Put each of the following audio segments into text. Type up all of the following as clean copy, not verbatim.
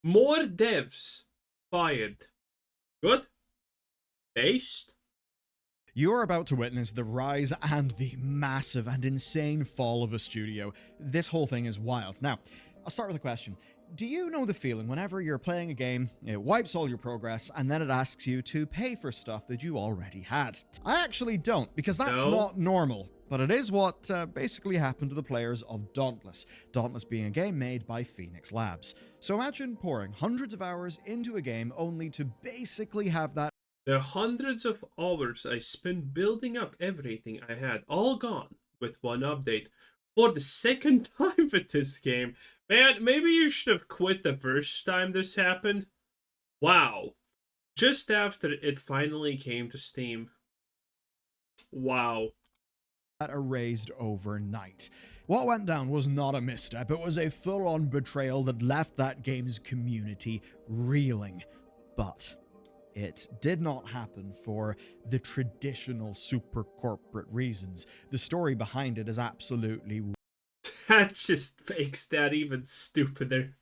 More devs fired. Good? Based? You're about to witness the rise and the massive and insane fall of a studio. This whole thing is wild. Now, I'll start with a question. Do you know the feeling whenever you're playing a game, it wipes all your progress, and then it asks you to pay for stuff that you already had? I actually don't, because that's No. not normal. But it is what basically happened to the players of Dauntless. Dauntless being a game made by Phoenix Labs. So imagine pouring hundreds of hours into a game only to basically have that. The hundreds of hours I spent building up everything I had all gone with one update for the second time with this game. Man, maybe you should have quit the first time this happened. Wow. Just after it finally came to Steam. Wow. Erased overnight. What went down was not a misstep, it was a full-on betrayal that left that game's community reeling. But it did not happen for the traditional super corporate reasons. The story behind it is absolutely That just makes that even stupider.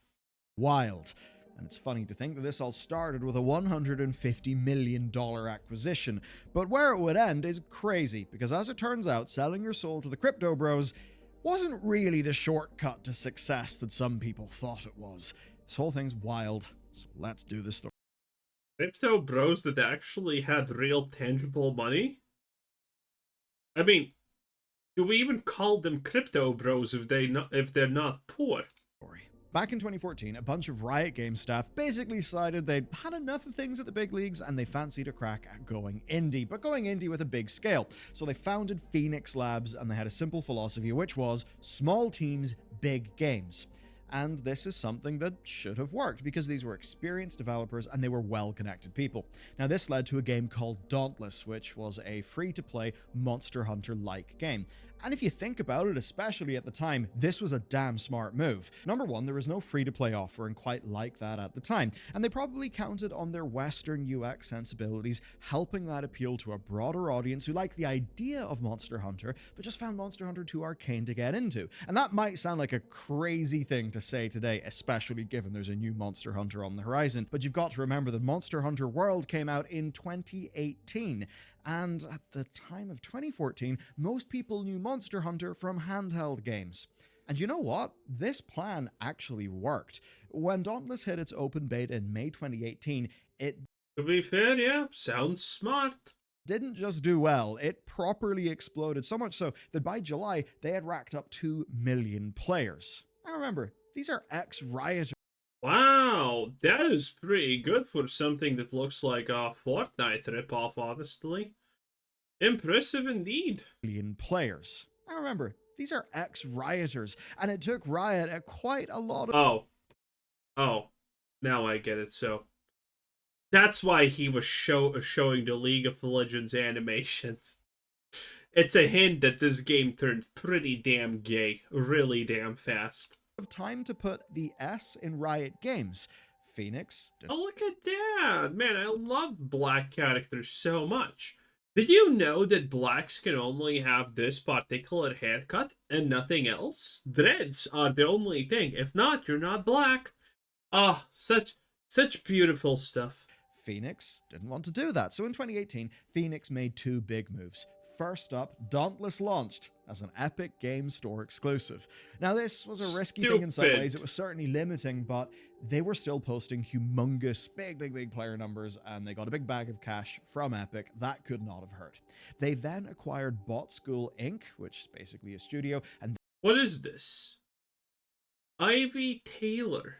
wild. And it's funny to think that this all started with a $150 million acquisition. But where it would end is crazy, because as it turns out, selling your soul to the crypto bros wasn't really the shortcut to success that some people thought it was. This whole thing's wild, so let's do this story. Crypto bros that actually had real tangible money? I mean, do we even call them crypto bros if they're not poor? Back in 2014, a bunch of Riot Games staff basically decided they'd had enough of things at the big leagues and they fancied a crack at going indie, but going indie with a big scale. So they founded Phoenix Labs and they had a simple philosophy, which was small teams, big games. And this is something that should have worked because these were experienced developers and they were well-connected people. Now this led to a game called Dauntless, which was a free-to-play Monster Hunter-like game. And if you think about it, especially at the time, this was a damn smart move. Number one, there was no free-to-play offering quite like that at the time, and they probably counted on their Western UX sensibilities, helping that appeal to a broader audience who liked the idea of Monster Hunter, but just found Monster Hunter too arcane to get into. And that might sound like a crazy thing to say today, especially given there's a new Monster Hunter on the horizon, but you've got to remember that Monster Hunter World came out in 2018, and at the time of 2014, most people knew Monster Hunter from handheld games. And you know what? This plan actually worked. When Dauntless hit its open beta in May 2018, it To be fair, yeah, sounds smart. didn't just do well, it properly exploded, so much so that by July, they had racked up 2 million players. Now remember, these are ex-Rioters. Wow, that is pretty good for something that looks like a Fortnite ripoff, honestly. Impressive indeed. Million players. Now remember, these are ex-Rioters, and it took Riot quite a lot of... Oh, now I get it, so... That's why he was showing the League of Legends animations. It's a hint that this game turned pretty damn gay, really damn fast. Of time to put the S in Riot Games. Phoenix. Oh, look at that! Man, I love black characters so much. Did you know that blacks can only have this particular haircut and nothing else? Dreads are the only thing. If not, you're not black. Ah, such beautiful stuff. Phoenix didn't want to do that, so in 2018, Phoenix made two big moves. First up, Dauntless launched as an Epic Games Store exclusive. Now this was a risky thing in some ways, it was certainly limiting, but they were still posting humongous, big player numbers, and they got a big bag of cash from Epic. That could not have hurt. They then acquired Bot School Inc., which is basically a studio, and... What is this? Ivy Taylor.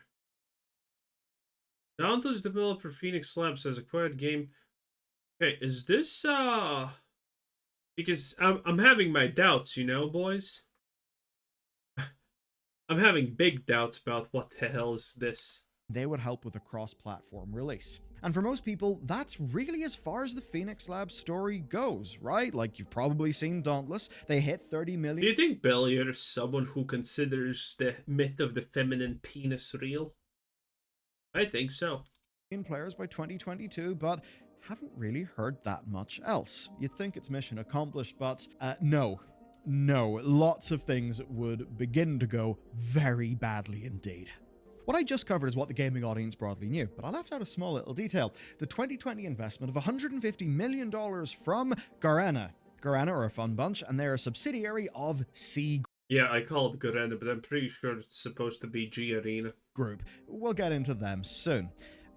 Dauntless developer Phoenix Labs has acquired game... Okay, is this, Because I'm having my doubts, you know, boys? I'm having big doubts about what the hell is this. They would help with a cross-platform release. And for most people, that's really as far as the Phoenix Labs story goes, right? Like, you've probably seen Dauntless. They hit 30 million... Do you think Bellier is someone who considers the myth of the feminine penis real? I think so. ...players by 2022, but haven't really heard that much else. You'd think it's mission accomplished, but no. Lots of things would begin to go very badly indeed. What I just covered is what the gaming audience broadly knew, but I left out a small little detail. The 2020 investment of $150 million from Garena. Garena are a fun bunch, and they're a subsidiary of C Yeah, I called Garena, but I'm pretty sure it's supposed to be Garena. Group. We'll get into them soon.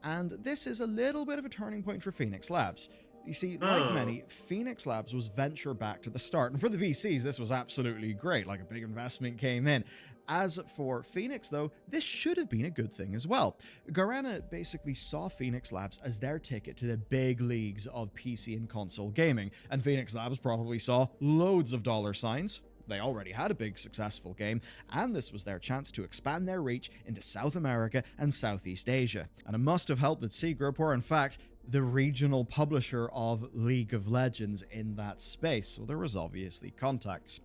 And this is a little bit of a turning point for Phoenix Labs. You see, like many, Phoenix Labs was venture backed at the start, and for the VCs, this was absolutely great, like a big investment came in. As for Phoenix, though, this should have been a good thing as well. Garena basically saw Phoenix Labs as their ticket to the big leagues of PC and console gaming, and Phoenix Labs probably saw loads of dollar signs. They already had a big successful game, and this was their chance to expand their reach into South America and Southeast Asia. And it must have helped that C Group were, in fact, the regional publisher of League of Legends in that space, so there was obviously contacts.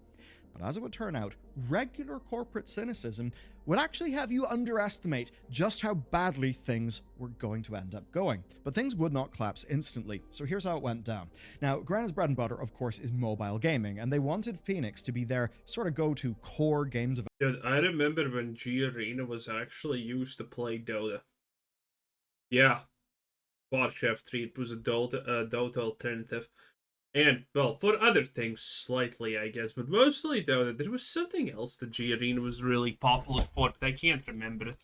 But as it would turn out, regular corporate cynicism would actually have you underestimate just how badly things were going to end up going. But things would not collapse instantly, so here's how it went down. Now, Garena's bread and butter, of course, is mobile gaming, and they wanted Phoenix to be their sort of go-to core game developer. Dude, I remember when Garena was actually used to play Dota. Yeah, Warcraft 3, it was a Dota alternative. And, well, for other things, slightly, I guess, but mostly Dota. There was something else that Garena was really popular for, but I can't remember it.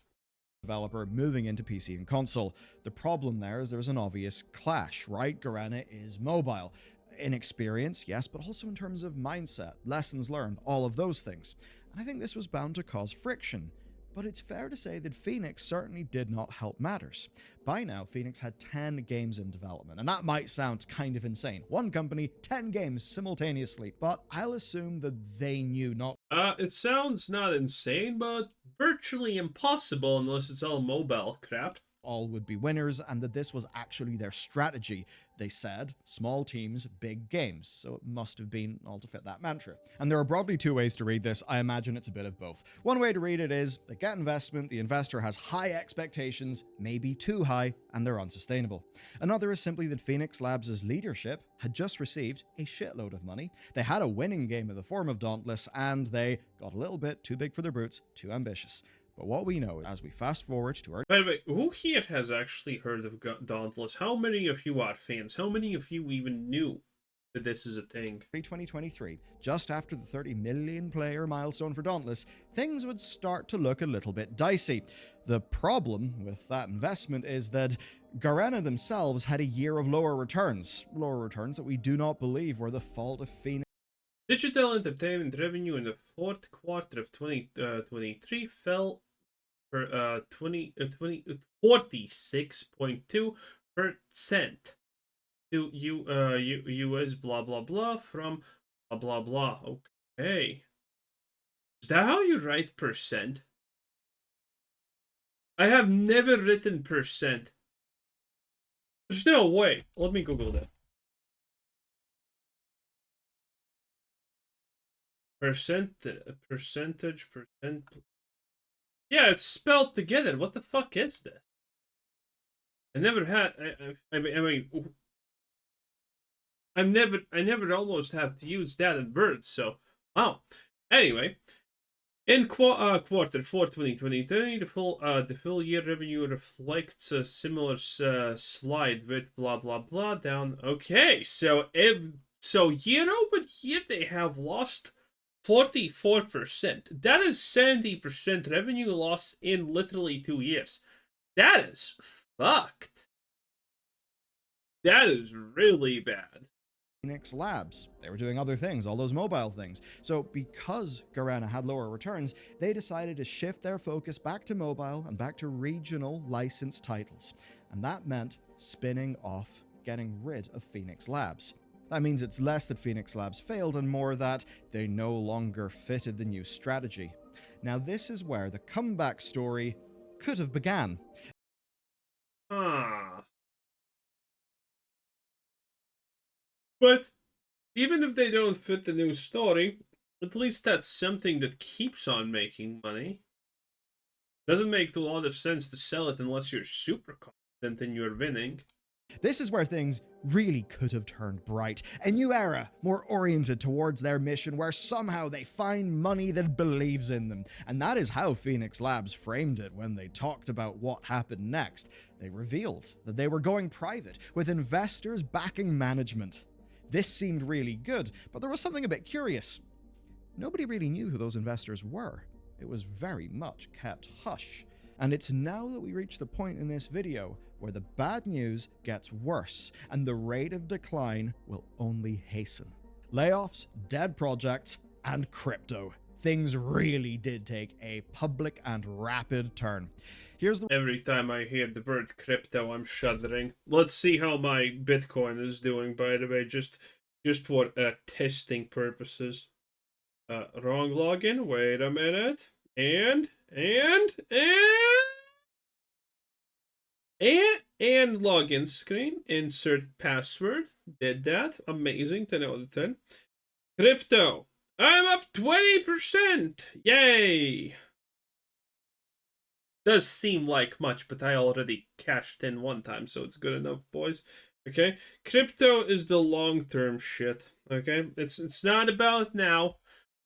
Developer moving into PC and console. The problem there is there's an obvious clash, right? Garena is mobile. In experience, yes, but also in terms of mindset, lessons learned, all of those things. And I think this was bound to cause friction. But it's fair to say that Phoenix certainly did not help matters. By now, Phoenix had 10 games in development, and that might sound kind of insane. One company, 10 games simultaneously, but I'll assume that they knew not. It sounds not insane, but virtually impossible unless it's all mobile crap. All would be winners, and that this was actually their strategy. They said, small teams, big games, so it must have been all to fit that mantra. And there are broadly two ways to read this. I imagine it's a bit of both. One way to read it is, they get investment, the investor has high expectations, maybe too high, and they're unsustainable. Another is simply that Phoenix Labs' leadership had just received a shitload of money, they had a winning game in the form of Dauntless, and they got a little bit too big for their boots, too ambitious. But what we know, as we fast forward to our... By the way, who here has actually heard of Dauntless? How many of you are fans? How many of you even knew that this is a thing? 2023, just after the 30 million player milestone for Dauntless, things would start to look a little bit dicey. The problem with that investment is that Garena themselves had a year of lower returns that we do not believe were the fault of Phoenix. Digital entertainment revenue in the fourth quarter of 2023 fell for 46.2% to US blah blah blah from blah blah blah. Okay, is that how you write percent? I have never written percent. There's no way. Let me Google that. Percentage. Yeah, it's spelled together. What the fuck is this? I never had. I never almost have to use that in words. So, wow. Anyway, in quarter 4 2023, the full year revenue reflects a similar slide with blah blah blah down. Okay, so year over year they have lost 44%. That is 70% revenue loss in literally 2 years. That is fucked. That is really bad. Phoenix Labs. They were doing other things, all those mobile things. So because Garena had lower returns, they decided to shift their focus back to mobile and back to regional licensed titles. And that meant spinning off, getting rid of Phoenix Labs. That means it's less that Phoenix Labs failed and more that they no longer fitted the new strategy. Now this is where the comeback story could have began. But even if they don't fit the new story, at least that's something that keeps on making money. Doesn't make a lot of sense to sell it unless you're super confident and you're winning. This is where things really could have turned bright. A new era, more oriented towards their mission, where somehow they find money that believes in them. And that is how Phoenix Labs framed it when they talked about what happened next. They revealed that they were going private, with investors backing management. This seemed really good, but there was something a bit curious. Nobody really knew who those investors were. It was very much kept hush. And it's now that we reach the point in this video where the bad news gets worse and the rate of decline will only hasten. Layoffs, dead projects, and crypto. Things really did take a public and rapid turn. Here's the... Every time I hear the word crypto, I'm shuddering. Let's see how my Bitcoin is doing, by the way, just for testing purposes. Wrong login. Wait a minute. And login screen. Insert password. Did that. Amazing. 10 out of 10. Crypto. I'm up 20%. Yay. Does seem like much, but I already cashed in one time, so it's good enough, boys. Okay. Crypto is the long-term shit. Okay. It's not about now.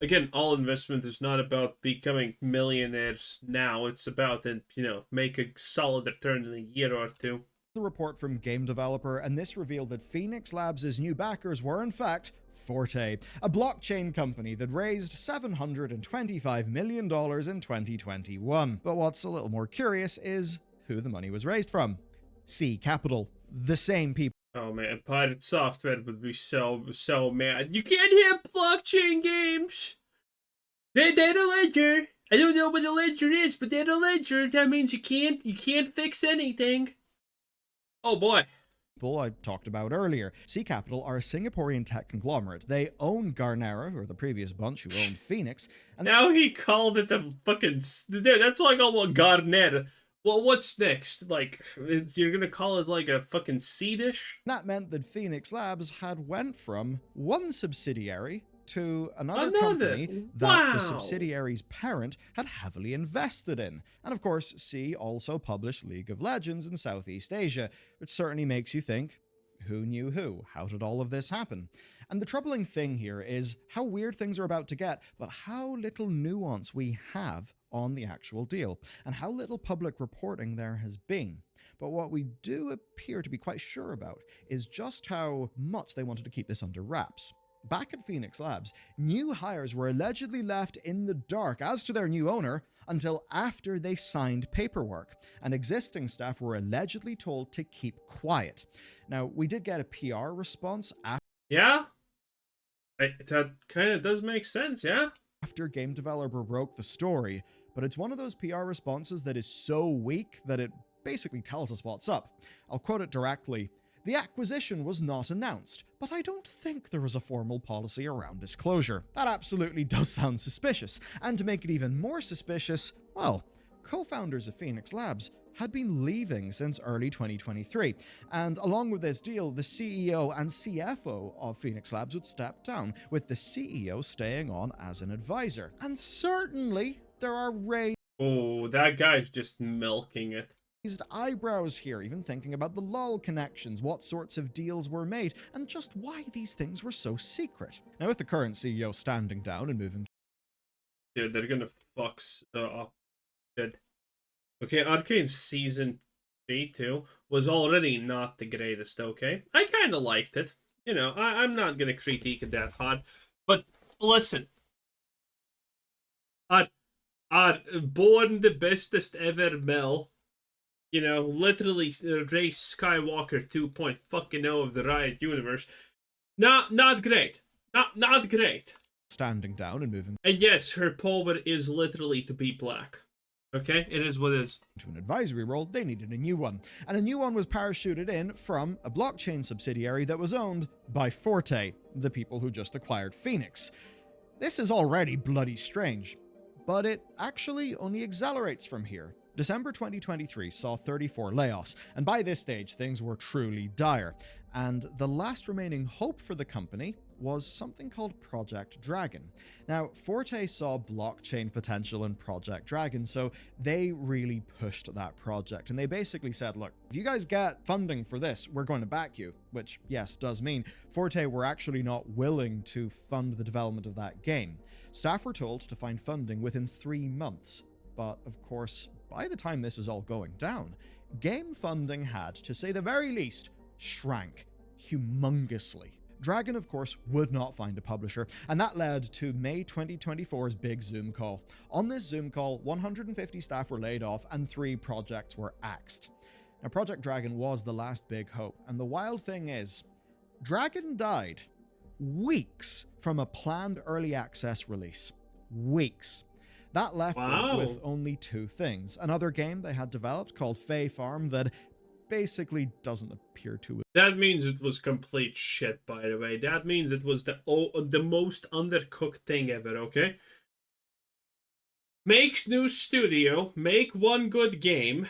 Again, all investment is not about becoming millionaires now. It's about, make a solid return in a year or two. The report from Game Developer, and this revealed that Phoenix Labs' new backers were, in fact, Forte, a blockchain company that raised $725 million in 2021. But what's a little more curious is who the money was raised from. C Capital, the same people. Oh man, Pirate Software would be so mad. You can't have blockchain games. They're a ledger. I don't know what a ledger is, but they're a ledger. That means you can't fix anything. Oh boy. People I talked about earlier. C Capital are a Singaporean tech conglomerate. They own Garena, or the previous bunch who owned Phoenix. And now he called it the fucking... That's like almost Garner. Well, what's next? Like, you're gonna call it like a fucking sea dish? That meant that Phoenix Labs had went from one subsidiary to another company that the subsidiary's parent had heavily invested in. And of course, C also published League of Legends in Southeast Asia, which certainly makes you think, who knew who? How did all of this happen? And the troubling thing here is how weird things are about to get, but how little nuance we have on the actual deal, and how little public reporting there has been. But what we do appear to be quite sure about is just how much they wanted to keep this under wraps. Back at Phoenix Labs, new hires were allegedly left in the dark as to their new owner until after they signed paperwork, and existing staff were allegedly told to keep quiet. Now, we did get a PR response after... Yeah? That kind of does make sense, yeah? After Game Developer broke the story, but it's one of those PR responses that is so weak that it basically tells us what's up. I'll quote it directly. The acquisition was not announced, but I don't think there was a formal policy around disclosure. That absolutely does sound suspicious, and to make it even more suspicious, well, co-founders of Phoenix Labs had been leaving since early 2023, and along with this deal, the CEO and CFO of Phoenix Labs would step down, with the CEO staying on as an advisor. And certainly, there are raised... Oh, that guy's just milking it. Eyebrows here, even thinking about the LOL connections, what sorts of deals were made, and just why these things were so secret. Now, with the current CEO standing down and moving... Dude, they're gonna fuck up. Good. Okay, Arcane Season 3, too, was already not the greatest, okay? I kind of liked it. I'm not gonna critique it that hard. But, listen. Are born the bestest ever Mel... literally Ray Skywalker 2.0 of the Riot universe. Not great. Not great. Standing down and moving. And yes, her power is literally to be black. Okay? It is what it is. To an advisory role, they needed a new one. And a new one was parachuted in from a blockchain subsidiary that was owned by Forte, the people who just acquired Phoenix. This is already bloody strange, but it actually only accelerates from here. December 2023 saw 34 layoffs, and by this stage, things were truly dire. And the last remaining hope for the company was something called Project Dragon. Now, Forte saw blockchain potential in Project Dragon, so they really pushed that project. And they basically said, look, if you guys get funding for this, we're going to back you. Which, yes, does mean Forte were actually not willing to fund the development of that game. Staff were told to find funding within 3 months. But, of course, by the time this is all going down, game funding had, to say the very least, shrank humongously. Dragon, of course, would not find a publisher, and that led to May 2024's big Zoom call. On this Zoom call, 150 staff were laid off and 3 projects were axed. Now, Project Dragon was the last big hope, and the wild thing is, Dragon died weeks from a planned early access release. Weeks. That left them with only 2 things. Another game they had developed called Fae Farm that basically doesn't appear to. That means it was complete shit, by the way. That means it was the most undercooked thing ever, okay? Makes new studio, make one good game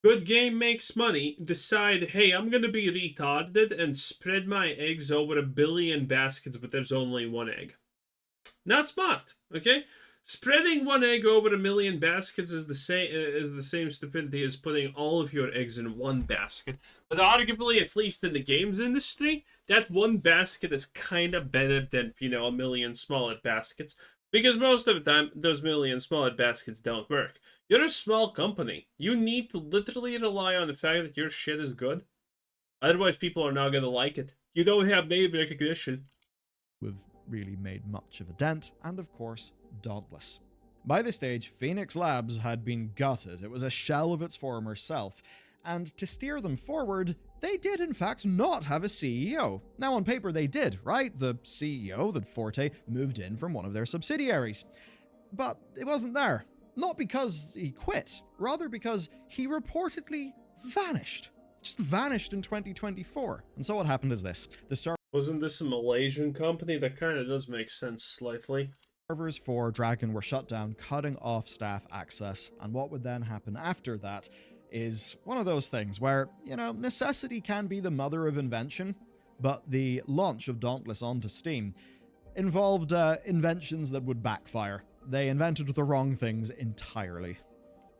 makes money, decide, hey, I'm gonna be retarded and spread my eggs over 1 billion baskets, but there's only 1 egg. Not smart, okay? Spreading 1 egg over 1 million baskets is the same stupidity as putting all of your eggs in 1 basket. But arguably, at least in the games industry, that 1 basket is kind of better than, 1 million smaller baskets. Because most of the time, those 1 million smaller baskets don't work. You're a small company. You need to literally rely on the fact that your shit is good. Otherwise, people are not going to like it. You don't have name recognition. We've really made much of a dent, and of course, Dauntless. By this stage, Phoenix Labs had been gutted. It was a shell of its former self. And to steer them forward, they did in fact not have a CEO. Now on paper they did, right? The CEO that Forte moved in from one of their subsidiaries. But it wasn't there. Not because he quit, rather because he reportedly vanished. Just vanished in 2024. And so what happened is this. Wasn't this a Malaysian company? That kind of does make sense slightly. Servers for Dragon were shut down, cutting off staff access, and what would then happen after that is one of those things where, necessity can be the mother of invention, but the launch of Dauntless onto Steam involved inventions that would backfire. They invented the wrong things entirely.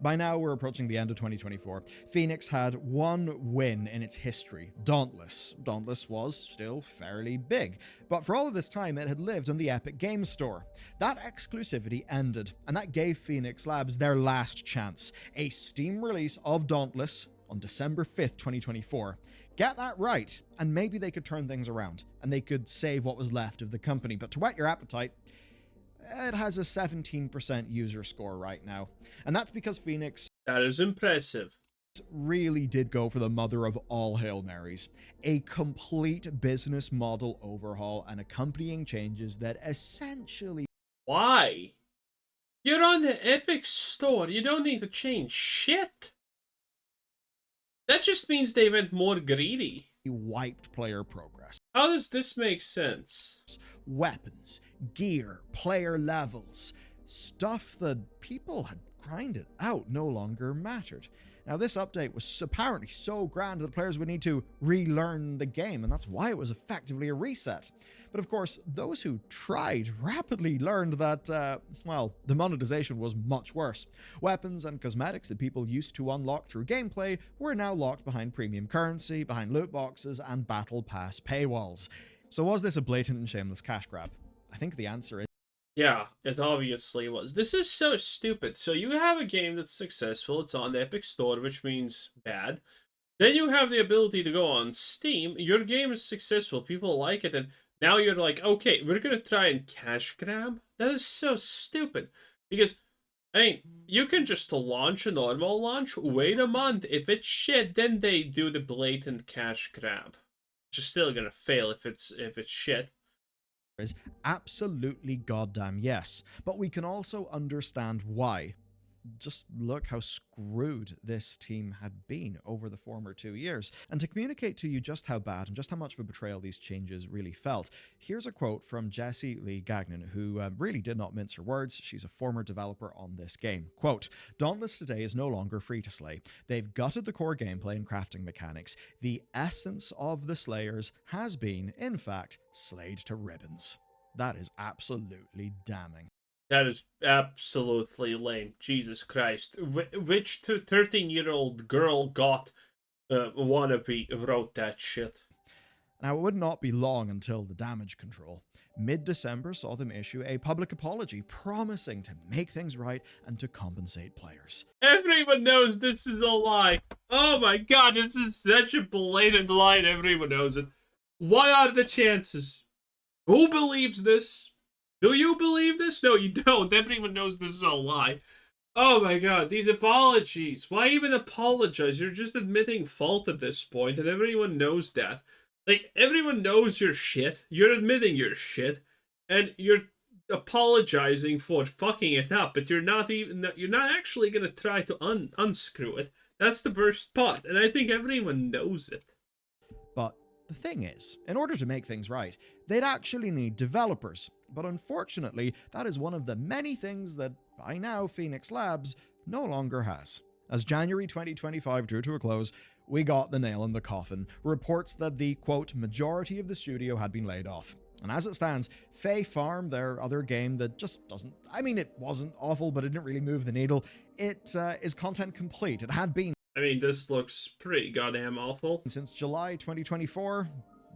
By now, we're approaching the end of 2024. Phoenix had 1 win in its history, Dauntless. Dauntless was still fairly big, but for all of this time, it had lived on the Epic Games Store. That exclusivity ended, and that gave Phoenix Labs their last chance, a Steam release of Dauntless on December 5th, 2024. Get that right, and maybe they could turn things around, and they could save what was left of the company. But to whet your appetite, it has a 17% user score right now. And that's because Phoenix... That is impressive. ...really did go for the mother of all Hail Marys. A complete business model overhaul and accompanying changes that essentially... Why? You're on the Epic Store. You don't need to change shit. That just means they went more greedy. Wiped player progress. How does this make sense? Weapons, gear, player levels, stuff that people had grinded out no longer mattered. Now, this update was apparently so grand that players would need to relearn the game, and that's why it was effectively a reset. But of course, those who tried rapidly learned that, the monetization was much worse. Weapons and cosmetics that people used to unlock through gameplay were now locked behind premium currency, behind loot boxes, and battle pass paywalls. So was this a blatant and shameless cash grab? I think the answer is... Yeah, it obviously was. This is so stupid. So you have a game that's successful, it's on the Epic Store, which means bad. Then you have the ability to go on Steam, your game is successful, people like it, and now you're like, okay, we're gonna try and cash grab? That is so stupid. Because, you can just launch a normal launch, wait a month, if it's shit, then they do the blatant cash grab. Which is still gonna fail if it's shit. Is absolutely goddamn yes, but we can also understand why. just look how screwed this team had been over the former 2 years. And to communicate to you just how bad and just how much of a betrayal these changes really felt, here's a quote from Jessie Lee Gagnon, who really did not mince her words. She's a former developer on this game. Quote, Dauntless today is no longer free to slay. They've gutted the core gameplay and crafting mechanics. The essence of the Slayers has been, in fact, slayed to ribbons. That is absolutely damning. That is absolutely lame. Jesus Christ. Which 13-year-old girl got wannabe wrote that shit? Now, it would not be long until the damage control. Mid-December saw them issue a public apology promising to make things right and to compensate players. Everyone knows this is a lie. Oh my god, this is such a blatant lie and everyone knows it. What are the chances? Who believes this? Do you believe this? No, you don't. Everyone knows this is a lie. Oh my god, these apologies. Why even apologize? You're just admitting fault at this point, and everyone knows that. Like, everyone knows your shit. You're admitting your shit, and you're apologizing for fucking it up, but you're not actually gonna try to unscrew it. That's the worst part, and I think everyone knows it. But the thing is, in order to make things right, they'd actually need developers. But unfortunately, that is one of the many things that, by now, Phoenix Labs no longer has. As January 2025 drew to a close, we got the nail in the coffin. Reports that the, quote, majority of the studio had been laid off. And as it stands, Fae Farm, their other game that just doesn't... I mean, it wasn't awful, but it didn't really move the needle. It is content complete. It had been... I mean, this looks pretty goddamn awful. Since July 2024,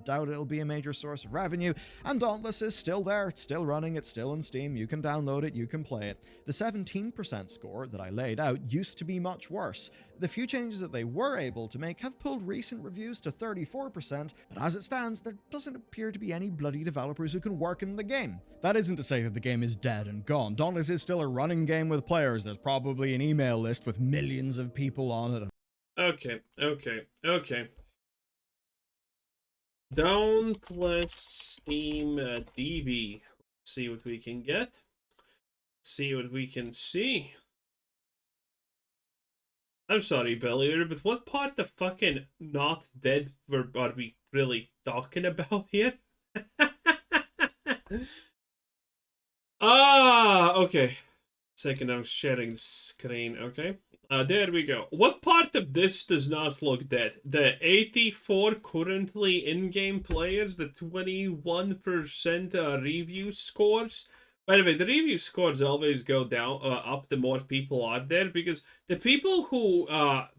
doubt it'll be a major source of revenue, and Dauntless is still there, it's still running, it's still on Steam, you can download it, you can play it. The 17% score that I laid out used to be much worse. The few changes that they were able to make have pulled recent reviews to 34%, but as it stands, there doesn't appear to be any bloody developers who can work in the game. That isn't to say that the game is dead and gone. Dauntless is still a running game with players. There's probably an email list with millions of people on it. Okay. Dauntless Steam DB. Let's see what we can get. See what we can see. I'm sorry, Bellier, but what part of fucking not dead are we really talking about here? Okay. Second, I'm sharing the screen, okay? There we go. What part of this does not look dead? The 84 currently in-game players, the 21% review scores. By the way, the review scores always go down, up the more people are there, because the people who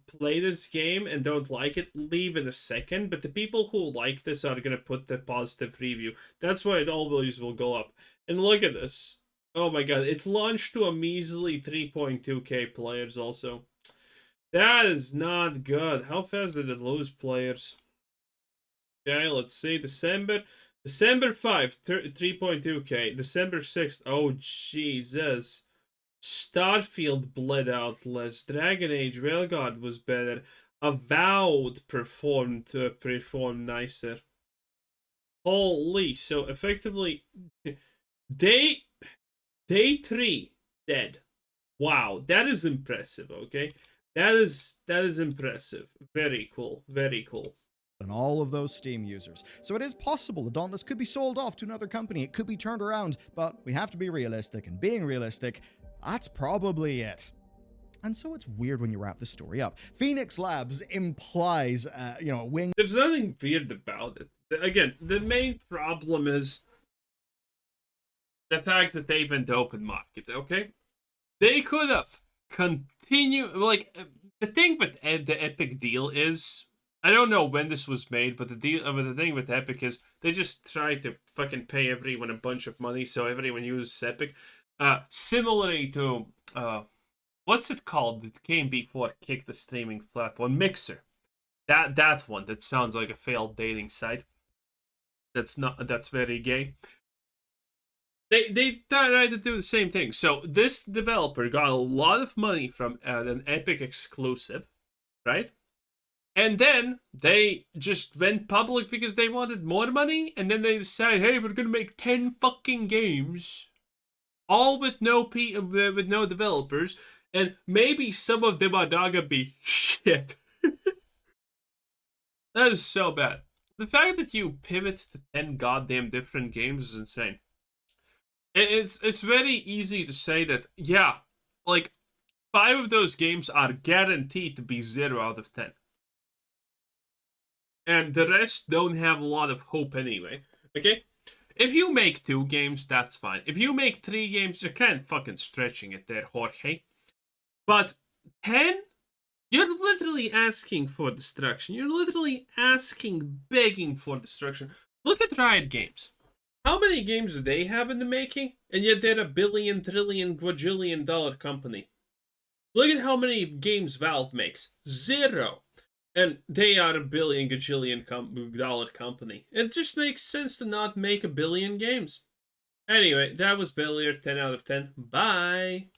play this game and don't like it leave in a second, but the people who like this are gonna put the positive review. That's why it always will go up. And look at this. Oh my god, it launched to a measly 3.2k players also. That is not good. How fast did it lose players? Okay, let's see. December 5, 3.2k. December 6th, oh Jesus. Starfield bled out less. Dragon Age Railguard was better. Avowed performed nicer. Holy, so effectively... Day 3, dead. Wow, that is impressive, okay? That is impressive. Very cool, very cool. And all of those Steam users. So it is possible the Dauntless could be sold off to another company. It could be turned around, but we have to be realistic, and being realistic, that's probably it. And so it's weird when you wrap the story up. Phoenix Labs implies, a wing. There's nothing weird about it. Again, the main problem is the fact that they went open market, okay? They could have continued, like, the thing with the Epic deal is, I don't know when this was made, but the thing with Epic is they just try to fucking pay everyone a bunch of money so everyone uses Epic. Similarly to, what's it called? It came before Kick, the streaming platform, Mixer. That one, that sounds like a failed dating site. That's very gay. They tried to do the same thing. So this developer got a lot of money from an Epic exclusive, right? And then they just went public because they wanted more money. And then they decided, hey, we're gonna make 10 fucking games, all with no developers. And maybe some of them are not gonna be shit. That is so bad. The fact that you pivot to 10 goddamn different games is insane. It's very easy to say that, yeah, like, 5 of those games are guaranteed to be 0 out of 10. And the rest don't have a lot of hope anyway. Okay? If you make 2 games, that's fine. If you make 3 games, you're kind of fucking stretching it there, Jorge. But 10? You're literally asking for destruction. You're literally begging for destruction. Look at Riot Games. How many games do they have in the making? And yet they're a billion, trillion, quadrillion dollar company. Look at how many games Valve makes. 0. And they are a billion, gajillion dollar company. It just makes sense to not make a billion games. Anyway, that was Billiard 10 out of 10. Bye.